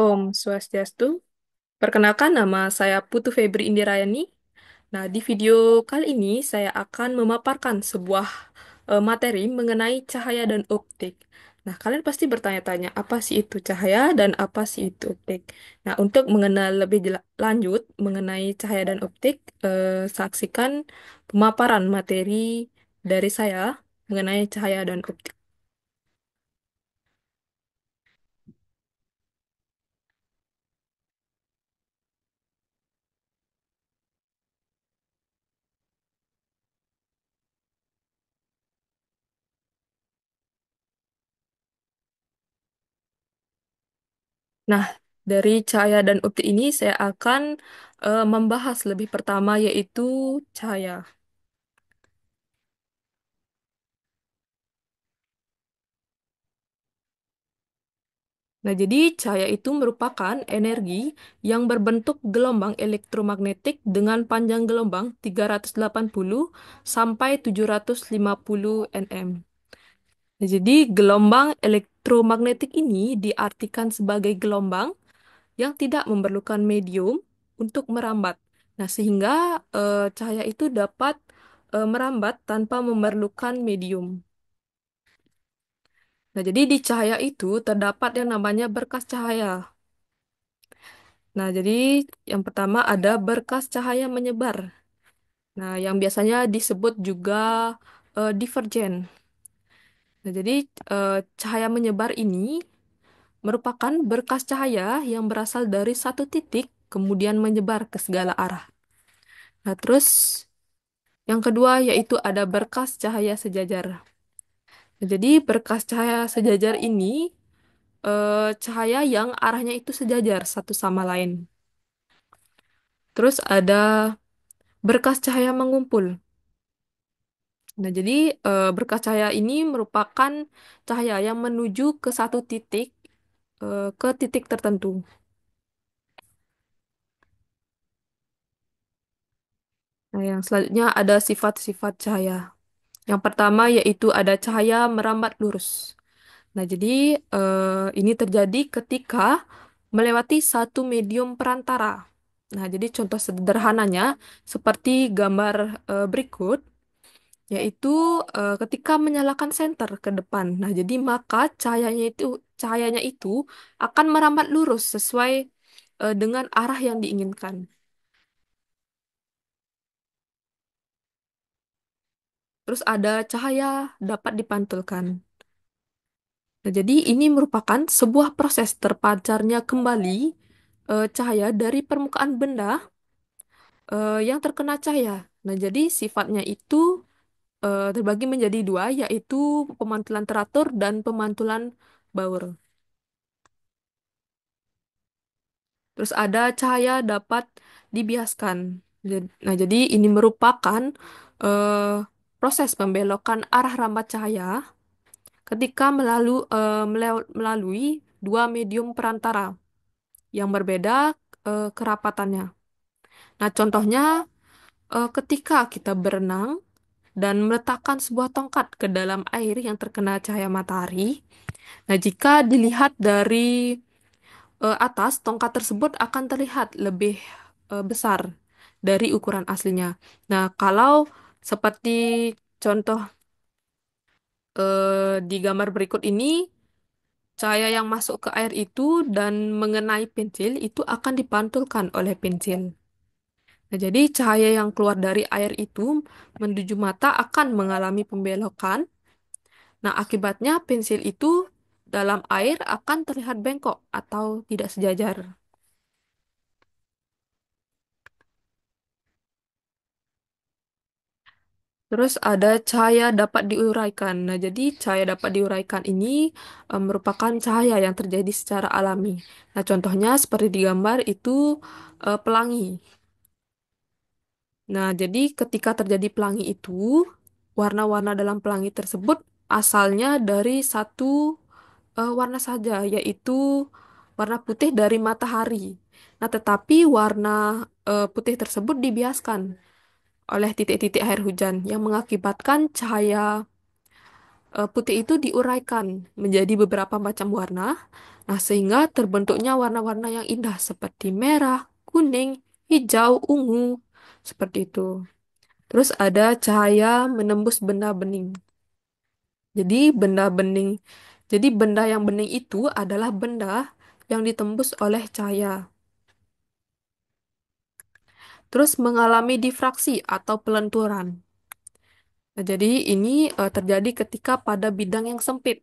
Om Swastiastu. Perkenalkan nama saya Putu Febri Indirayani. Nah, di video kali ini saya akan memaparkan sebuah materi mengenai cahaya dan optik. Nah, kalian pasti bertanya-tanya, apa sih itu cahaya dan apa sih itu optik? Nah, untuk mengenal lebih lanjut mengenai cahaya dan optik, saksikan pemaparan materi dari saya mengenai cahaya dan optik. Nah, dari cahaya dan optik ini saya akan membahas lebih pertama yaitu cahaya. Nah, jadi cahaya itu merupakan energi yang berbentuk gelombang elektromagnetik dengan panjang gelombang 380 sampai 750 nm. Nah, jadi gelombang elektromagnetik ini diartikan sebagai gelombang yang tidak memerlukan medium untuk merambat. Nah, sehingga cahaya itu dapat merambat tanpa memerlukan medium. Nah, jadi di cahaya itu terdapat yang namanya berkas cahaya. Nah, jadi yang pertama ada berkas cahaya menyebar. Nah, yang biasanya disebut juga divergen. Nah, jadi cahaya menyebar ini merupakan berkas cahaya yang berasal dari satu titik kemudian menyebar ke segala arah. Nah, terus yang kedua yaitu ada berkas cahaya sejajar. Nah, jadi berkas cahaya sejajar ini cahaya yang arahnya itu sejajar satu sama lain. Terus ada berkas cahaya mengumpul. Nah, jadi berkas cahaya ini merupakan cahaya yang menuju ke satu titik, ke titik tertentu. Nah, yang selanjutnya ada sifat-sifat cahaya. Yang pertama yaitu ada cahaya merambat lurus. Nah, jadi ini terjadi ketika melewati satu medium perantara. Nah, jadi contoh sederhananya seperti gambar berikut, yaitu ketika menyalakan senter ke depan. Nah, jadi maka cahayanya itu akan merambat lurus sesuai dengan arah yang diinginkan. Terus ada cahaya dapat dipantulkan. Nah, jadi ini merupakan sebuah proses terpancarnya kembali cahaya dari permukaan benda yang terkena cahaya. Nah, jadi sifatnya itu terbagi menjadi dua, yaitu pemantulan teratur dan pemantulan Baur. Terus ada cahaya dapat dibiaskan. Nah, jadi ini merupakan eh, proses pembelokan arah rambat cahaya ketika melalui dua medium perantara yang berbeda kerapatannya. Nah, contohnya ketika kita berenang dan meletakkan sebuah tongkat ke dalam air yang terkena cahaya matahari. Nah, jika dilihat dari atas, tongkat tersebut akan terlihat lebih besar dari ukuran aslinya. Nah, kalau seperti contoh di gambar berikut ini, cahaya yang masuk ke air itu dan mengenai pensil itu akan dipantulkan oleh pensil. Nah, jadi cahaya yang keluar dari air itu menuju mata akan mengalami pembelokan. Nah, akibatnya pensil itu dalam air akan terlihat bengkok atau tidak sejajar. Terus ada cahaya dapat diuraikan. Nah, jadi cahaya dapat diuraikan ini merupakan cahaya yang terjadi secara alami. Nah, contohnya seperti di gambar itu pelangi. Nah, jadi ketika terjadi pelangi itu, warna-warna dalam pelangi tersebut asalnya dari satu warna saja, yaitu warna putih dari matahari. Nah, tetapi warna putih tersebut dibiaskan oleh titik-titik air hujan yang mengakibatkan cahaya putih itu diuraikan menjadi beberapa macam warna. Nah, sehingga terbentuknya warna-warna yang indah seperti merah, kuning, hijau, ungu, seperti itu. Terus ada cahaya menembus benda bening. Jadi benda bening, jadi benda yang bening itu adalah benda yang ditembus oleh cahaya. Terus mengalami difraksi atau pelenturan. Nah, jadi ini terjadi ketika pada bidang yang sempit.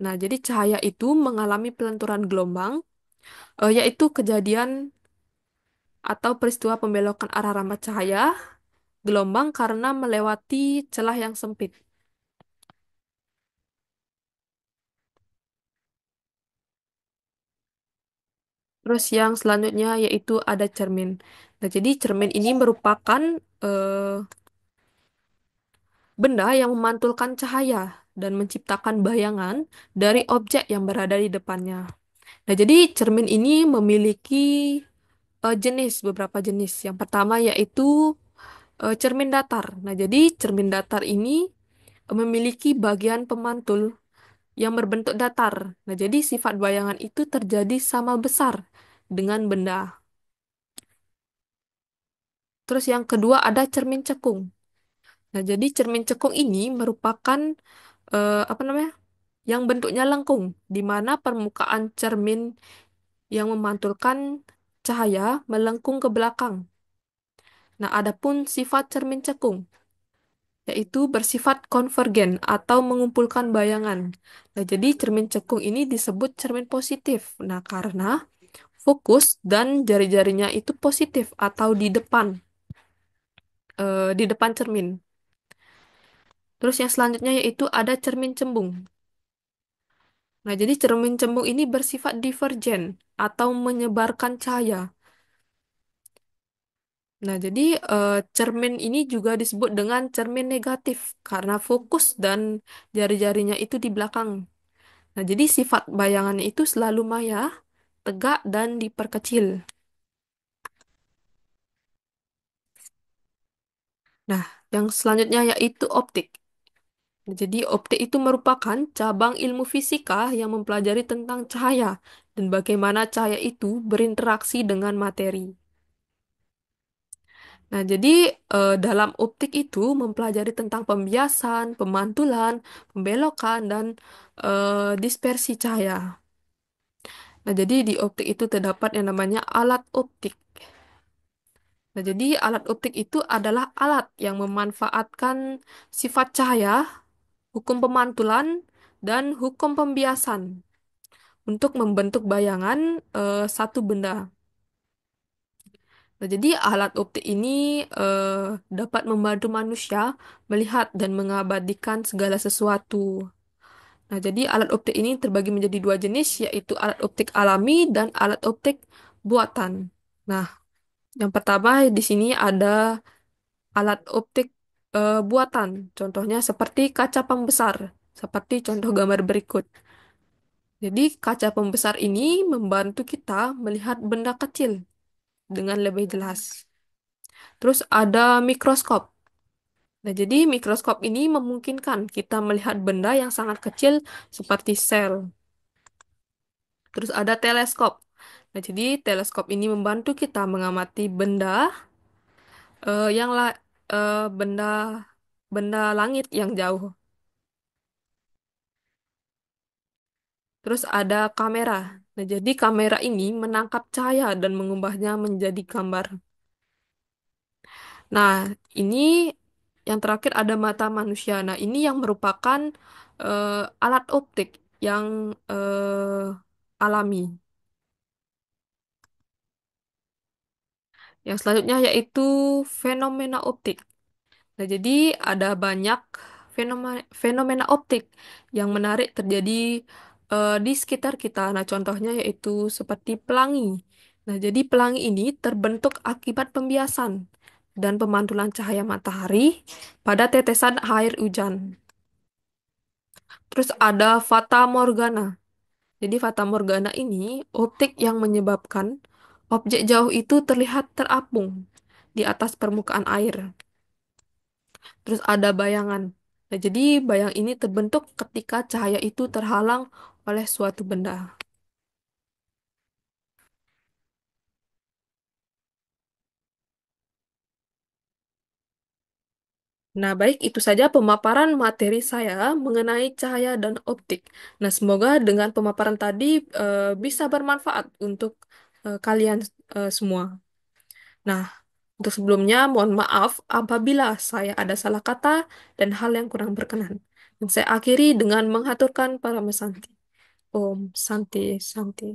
Nah, jadi cahaya itu mengalami pelenturan gelombang, yaitu kejadian atau peristiwa pembelokan arah rambut cahaya gelombang karena melewati celah yang sempit. Terus yang selanjutnya yaitu ada cermin. Nah, jadi cermin ini merupakan eh, benda yang memantulkan cahaya dan menciptakan bayangan dari objek yang berada di depannya. Nah, jadi cermin ini memiliki beberapa jenis. Yang pertama yaitu cermin datar. Nah, jadi cermin datar ini memiliki bagian pemantul yang berbentuk datar. Nah, jadi sifat bayangan itu terjadi sama besar dengan benda. Terus yang kedua ada cermin cekung. Nah, jadi cermin cekung ini merupakan apa namanya? Yang bentuknya lengkung, di mana permukaan cermin yang memantulkan cahaya melengkung ke belakang. Nah, adapun sifat cermin cekung yaitu bersifat konvergen atau mengumpulkan bayangan. Nah, jadi cermin cekung ini disebut cermin positif. Nah, karena fokus dan jari-jarinya itu positif atau di depan cermin. Terus yang selanjutnya yaitu ada cermin cembung. Nah, jadi cermin cembung ini bersifat divergen atau menyebarkan cahaya. Nah, jadi cermin ini juga disebut dengan cermin negatif karena fokus dan jari-jarinya itu di belakang. Nah, jadi sifat bayangannya itu selalu maya, tegak, dan diperkecil. Nah, yang selanjutnya yaitu optik. Jadi, optik itu merupakan cabang ilmu fisika yang mempelajari tentang cahaya dan bagaimana cahaya itu berinteraksi dengan materi. Nah, jadi dalam optik itu mempelajari tentang pembiasan, pemantulan, pembelokan, dan dispersi cahaya. Nah, jadi di optik itu terdapat yang namanya alat optik. Nah, jadi alat optik itu adalah alat yang memanfaatkan sifat cahaya, hukum pemantulan, dan hukum pembiasan untuk membentuk bayangan satu benda. Nah, jadi alat optik ini dapat membantu manusia melihat dan mengabadikan segala sesuatu. Nah, jadi alat optik ini terbagi menjadi dua jenis, yaitu alat optik alami dan alat optik buatan. Nah, yang pertama di sini ada alat optik buatan. Contohnya seperti kaca pembesar, seperti contoh gambar berikut. Jadi, kaca pembesar ini membantu kita melihat benda kecil dengan lebih jelas. Terus ada mikroskop. Nah, jadi mikroskop ini memungkinkan kita melihat benda yang sangat kecil seperti sel. Terus ada teleskop. Nah, jadi teleskop ini membantu kita mengamati benda eh, yang la benda benda langit yang jauh. Terus ada kamera. Nah, jadi kamera ini menangkap cahaya dan mengubahnya menjadi gambar. Nah, ini yang terakhir ada mata manusia. Nah, ini yang merupakan alat optik yang alami. Yang selanjutnya yaitu fenomena optik. Nah, jadi ada banyak fenomena optik yang menarik terjadi di sekitar kita. Nah, contohnya yaitu seperti pelangi. Nah, jadi pelangi ini terbentuk akibat pembiasan dan pemantulan cahaya matahari pada tetesan air hujan. Terus ada fata morgana. Jadi fata morgana ini optik yang menyebabkan objek jauh itu terlihat terapung di atas permukaan air. Terus ada bayangan. Nah, jadi bayang ini terbentuk ketika cahaya itu terhalang oleh suatu benda. Nah, baik itu saja pemaparan materi saya mengenai cahaya dan optik. Nah, semoga dengan pemaparan tadi bisa bermanfaat untuk kalian semua. Nah, untuk sebelumnya mohon maaf apabila saya ada salah kata dan hal yang kurang berkenan. Dan saya akhiri dengan menghaturkan para mesanti. Om Santi Santi.